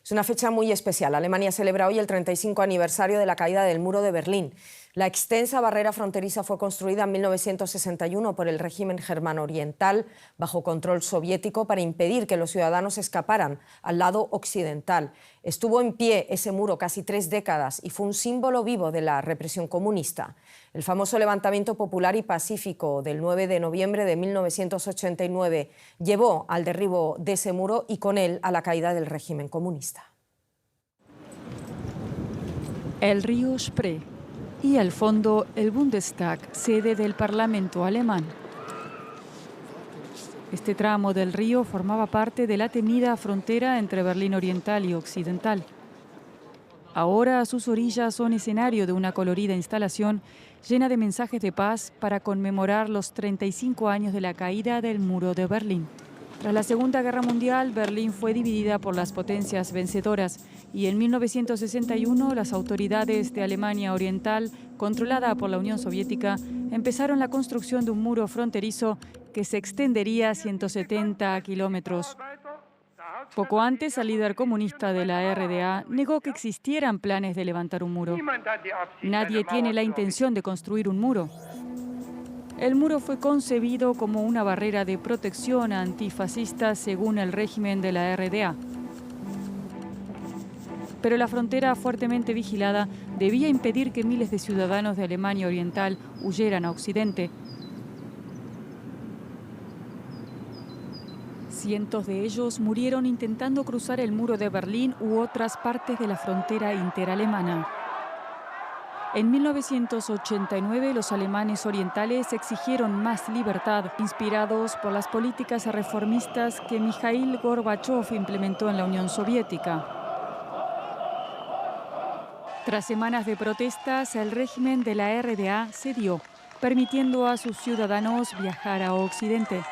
Es una fecha muy especial. Alemania celebra hoy el 35 aniversario de la caída del muro de Berlín. La extensa barrera fronteriza fue construida en 1961 por el régimen germano oriental bajo control soviético para impedir que los ciudadanos escaparan al lado occidental. Estuvo en pie ese muro casi 3 décadas y fue un símbolo vivo de la represión comunista. El famoso levantamiento popular y pacífico del 9 de noviembre de 1989 llevó al derribo de ese muro y con él a la caída del régimen comunista. El río Spree y al fondo el Bundestag, sede del Parlamento alemán. Este tramo del río formaba parte de la temida frontera entre Berlín Oriental y Occidental. Ahora sus orillas son escenario de una colorida instalación llena de mensajes de paz para conmemorar los 35 años de la caída del muro de Berlín. Tras la Segunda Guerra Mundial, Berlín fue dividida por las potencias vencedoras y en 1961 las autoridades de Alemania Oriental, controlada por la Unión Soviética, empezaron la construcción de un muro fronterizo que se extendería 170 kilómetros. Poco antes, el líder comunista de la RDA negó que existieran planes de levantar un muro. Nadie tiene la intención de construir un muro. El muro fue concebido como una barrera de protección antifascista según el régimen de la RDA. Pero la frontera fuertemente vigilada debía impedir que miles de ciudadanos de Alemania Oriental huyeran a Occidente. Cientos de ellos murieron intentando cruzar el muro de Berlín u otras partes de la frontera interalemana. En 1989, los alemanes orientales exigieron más libertad, inspirados por las políticas reformistas que Mikhail Gorbachev implementó en la Unión Soviética. Tras semanas de protestas, el régimen de la RDA cedió, permitiendo a sus ciudadanos viajar a Occidente.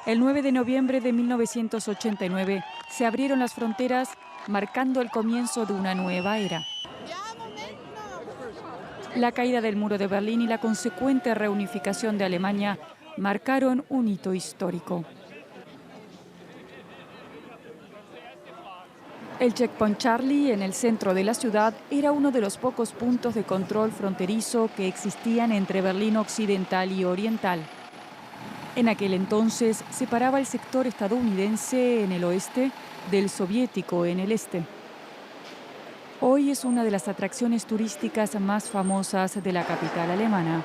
El 9 de noviembre de 1989 se abrieron las fronteras, marcando el comienzo de una nueva era. La caída del muro de Berlín y la consecuente reunificación de Alemania marcaron un hito histórico. El Checkpoint Charlie, en el centro de la ciudad, era uno de los pocos puntos de control fronterizo que existían entre Berlín Occidental y Oriental. En aquel entonces separaba el sector estadounidense en el oeste del soviético en el este. Hoy es una de las atracciones turísticas más famosas de la capital alemana.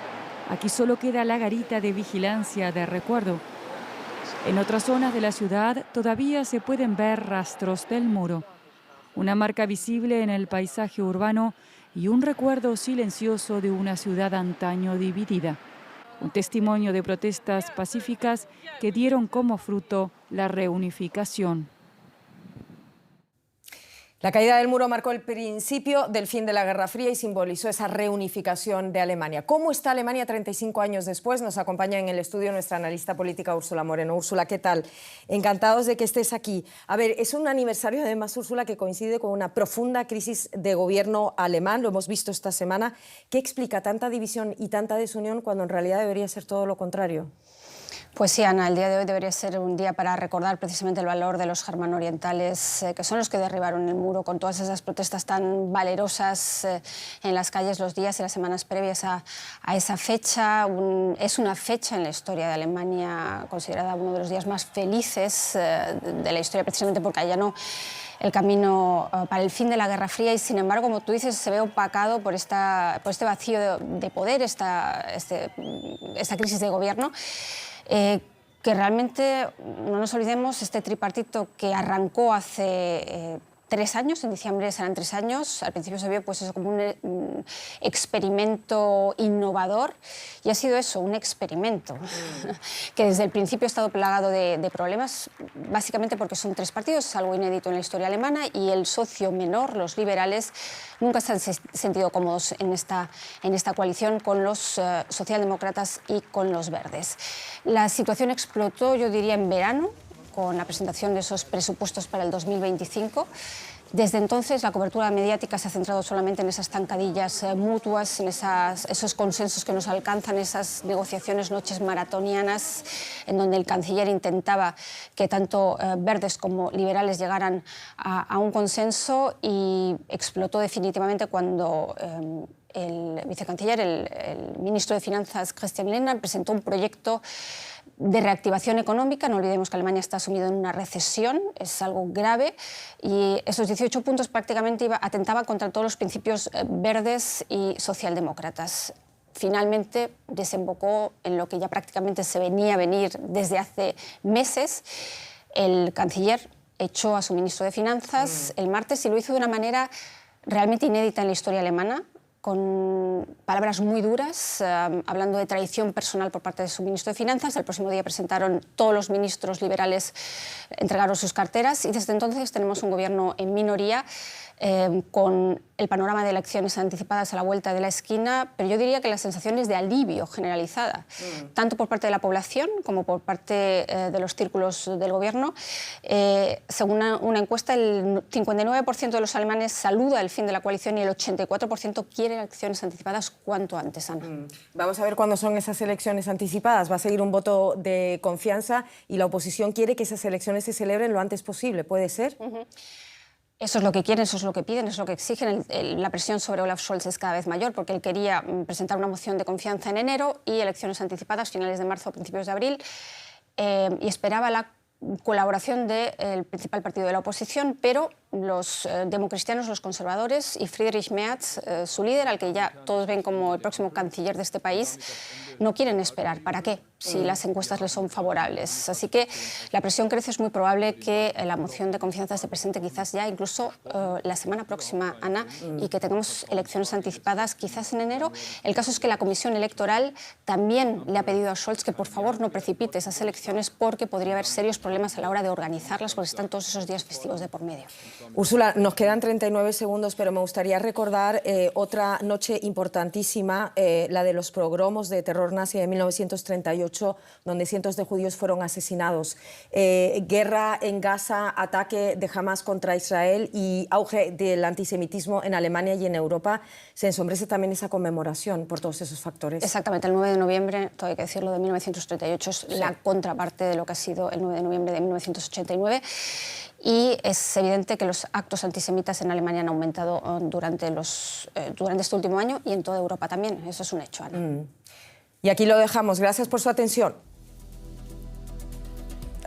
Aquí solo queda la garita de vigilancia de recuerdo. En otras zonas de la ciudad todavía se pueden ver rastros del muro. Una marca visible en el paisaje urbano y un recuerdo silencioso de una ciudad antaño dividida. Un testimonio de protestas pacíficas que dieron como fruto la reunificación. La caída del muro marcó el principio del fin de la Guerra Fría y simbolizó esa reunificación de Alemania. ¿Cómo está Alemania 35 años después? Nos acompaña en el estudio nuestra analista política Úrsula Moreno. Úrsula, ¿qué tal? Encantados de que estés aquí. A ver, es un aniversario además, Úrsula, que coincide con una profunda crisis de gobierno alemán. Lo hemos visto esta semana. ¿Qué explica tanta división y tanta desunión cuando en realidad debería ser todo lo contrario? Pues sí, Ana, el día de hoy debería ser un día para recordar precisamente el valor de los germano-orientales, que son los que derribaron el muro con todas esas protestas tan valerosas en las calles los días y las semanas previas a esa fecha. Es una fecha en la historia de Alemania considerada uno de los días más felices de la historia, precisamente porque allanó el camino para el fin de la Guerra Fría y, sin embargo, como tú dices, se ve opacado por este vacío de poder, esta crisis de gobierno. Que realmente, no nos olvidemos, este tripartito que arrancó hace 3 años, en diciembre serán 3 años, al principio se vio pues eso como un experimento innovador y ha sido eso, un experimento que desde el principio ha estado plagado de problemas, básicamente porque son 3 partidos, es algo inédito en la historia alemana y el socio menor, los liberales, nunca se han sentido cómodos en esta coalición con los socialdemócratas y con los verdes. La situación explotó, yo diría, en verano, con la presentación de esos presupuestos para el 2025. Desde entonces la cobertura mediática se ha centrado solamente en esas zancadillas mutuas, en esos consensos que nos alcanzan, esas negociaciones, noches maratonianas, en donde el canciller intentaba que tanto verdes como liberales llegaran a un consenso, y explotó definitivamente cuando el vicecanciller, el ministro de Finanzas, Christian Lindner, presentó un proyecto de reactivación económica. No olvidemos que Alemania está sumida en una recesión, es algo grave, y esos 18 puntos prácticamente atentaban contra todos los principios verdes y socialdemócratas. Finalmente desembocó en lo que ya prácticamente se venía a venir desde hace meses. El canciller echó a su ministro de Finanzas el martes, y lo hizo de una manera realmente inédita en la historia alemana, con palabras muy duras, hablando de traición personal por parte de su ministro de Finanzas. El próximo día presentaron todos los ministros liberales, entregaron sus carteras, y desde entonces tenemos un gobierno en minoría, con el panorama de elecciones anticipadas a la vuelta de la esquina, pero yo diría que la sensación es de alivio generalizada, tanto por parte de la población como por parte de los círculos del gobierno. Según una encuesta, el 59% de los alemanes saluda el fin de la coalición y el 84% quiere elecciones anticipadas cuanto antes, Ana. Vamos a ver cuándo son esas elecciones anticipadas. Va a seguir un voto de confianza y la oposición quiere que esas elecciones se celebren lo antes posible. ¿Puede ser? Eso es lo que quieren, eso es lo que piden, eso es lo que exigen. La presión sobre Olaf Scholz es cada vez mayor, porque él quería presentar una moción de confianza en enero y elecciones anticipadas finales de marzo o principios de abril, y esperaba la colaboración del principal partido de la oposición, pero los democristianos, los conservadores, y Friedrich Merz, su líder, al que ya todos ven como el próximo canciller de este país, no quieren esperar. ¿Para qué? Si las encuestas les son favorables. Así que la presión crece. Es muy probable que la moción de confianza se presente quizás ya incluso la semana próxima, Ana, y que tengamos elecciones anticipadas quizás en enero. El caso es que la Comisión Electoral también le ha pedido a Scholz que por favor no precipite esas elecciones, porque podría haber serios problemas a la hora de organizarlas, porque están todos esos días festivos de por medio. Úrsula, nos quedan 39 segundos, pero me gustaría recordar otra noche importantísima, la de los pogromos de terror nazi de 1938, donde cientos de judíos fueron asesinados. Guerra en Gaza, ataque de Hamas contra Israel y auge del antisemitismo en Alemania y en Europa. Se ensombrece también esa conmemoración por todos esos factores. Exactamente, el 9 de noviembre, todo hay que decirlo, de 1938 es la contraparte de lo que ha sido el 9 de noviembre de 1989. Y es evidente que los actos antisemitas en Alemania han aumentado durante este último año, y en toda Europa también. Eso es un hecho, Ana. Y aquí lo dejamos. Gracias por su atención.